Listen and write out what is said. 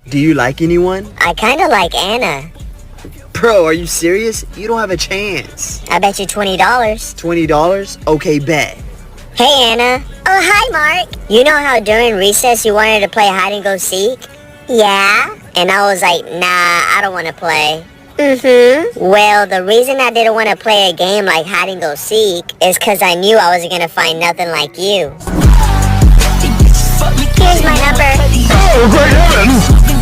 Do you like anyone? I kinda like Anna. Bro, are you serious? You don't have a chance. I bet you $20. $20? Okay, bet. Hey, Anna. Oh, hi, Mark. You know how during recess you wanted to play hide and go seek? Yeah. And I was like, nah, I don't want to play. Well, the reason I didn't want to play a game like hide and go seek is because I knew I wasn't going to find nothing like you. Here's my number. Oh, great heavens!